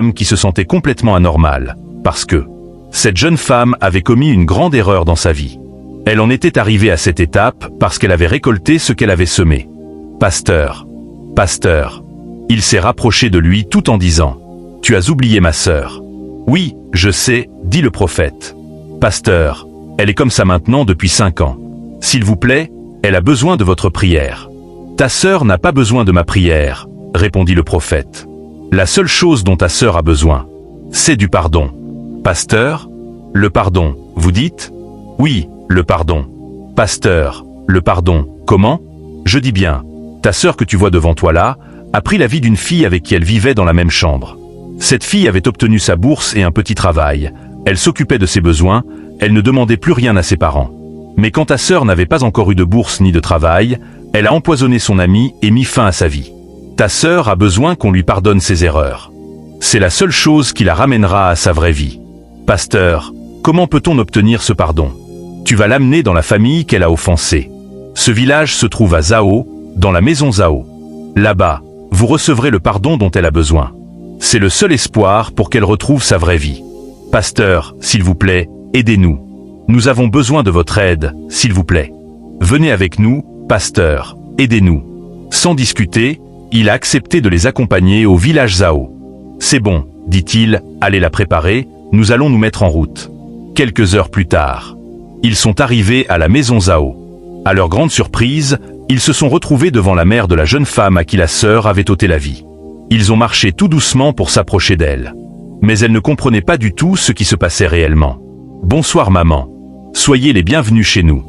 femme qui se sentait complètement anormale, parce que cette jeune femme avait commis une grande erreur dans sa vie. Elle en était arrivée à cette étape parce qu'elle avait récolté ce qu'elle avait semé. Pasteur, pasteur. Il s'est rapproché de lui tout en disant « Tu as oublié ma sœur. »« Oui, je sais, dit le prophète. Pasteur, elle est comme ça maintenant depuis 5 ans. S'il vous plaît, elle a besoin de votre prière. »« Ta sœur n'a pas besoin de ma prière, répondit le prophète. La seule chose dont ta sœur a besoin, c'est du pardon. »« Pasteur, le pardon, vous dites ? » ?»« Oui, le pardon. »« Pasteur, le pardon, comment ? » ?»« Je dis bien, ta sœur que tu vois devant toi là, a pris la vie d'une fille avec qui elle vivait dans la même chambre. Cette fille avait obtenu sa bourse et un petit travail, elle s'occupait de ses besoins, elle ne demandait plus rien à ses parents. Mais quand ta sœur n'avait pas encore eu de bourse ni de travail, elle a empoisonné son ami et mis fin à sa vie. Ta sœur a besoin qu'on lui pardonne ses erreurs. C'est la seule chose qui la ramènera à sa vraie vie. Pasteur, comment peut-on obtenir ce pardon ? Tu vas l'amener dans la famille qu'elle a offensée. Ce village se trouve à Zao, dans la maison Zao. Là-bas, vous recevrez le pardon dont elle a besoin. C'est le seul espoir pour qu'elle retrouve sa vraie vie. Pasteur, s'il vous plaît, aidez-nous. Nous avons besoin de votre aide, s'il vous plaît. Venez avec nous, pasteur, aidez-nous. Sans discuter, il a accepté de les accompagner au village Zao. C'est bon, dit-il, allez la préparer, nous allons nous mettre en route. Quelques heures plus tard, ils sont arrivés à la maison Zao. À leur grande surprise, ils se sont retrouvés devant la mère de la jeune femme à qui la sœur avait ôté la vie. Ils ont marché tout doucement pour s'approcher d'elle. Mais elle ne comprenait pas du tout ce qui se passait réellement. « Bonsoir maman. Soyez les bienvenus chez nous.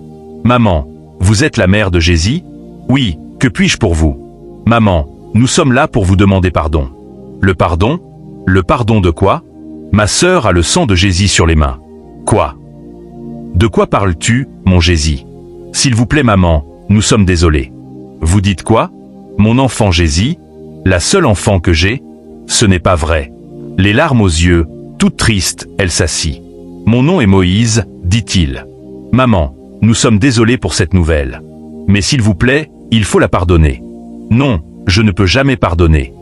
Maman, vous êtes la mère de Jésus ? Oui, que puis-je pour vous ? Maman, nous sommes là pour vous demander pardon. Le pardon ? Le pardon de quoi ? Ma sœur a le sang de Jésus sur les mains. Quoi ? De quoi parles-tu, mon Jésus ? S'il vous plaît maman, nous sommes désolés. Vous dites quoi ? Mon enfant Jésus ? La seule enfant que j'ai ? Ce n'est pas vrai. Les larmes aux yeux, toute triste, elle s'assit. Mon nom est Moïse, dit-il. Maman, nous sommes désolés pour cette nouvelle. Mais s'il vous plaît, il faut la pardonner. Non, je ne peux jamais pardonner.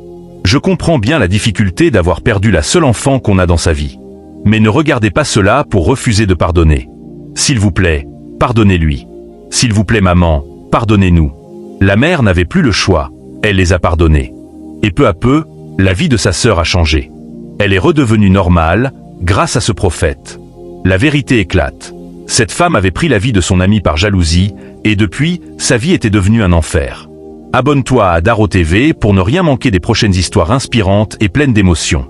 Je comprends bien la difficulté d'avoir perdu la seule enfant qu'on a dans sa vie. Mais ne regardez pas cela pour refuser de pardonner. S'il vous plaît, pardonnez-lui. S'il vous plaît maman, pardonnez-nous. La mère n'avait plus le choix, elle les a pardonnés. Et peu à peu, la vie de sa sœur a changé. Elle est redevenue normale, grâce à ce prophète. La vérité éclate. Cette femme avait pris la vie de son ami par jalousie, et depuis, sa vie était devenue un enfer. Abonne-toi à Daro TV pour ne rien manquer des prochaines histoires inspirantes et pleines d'émotions.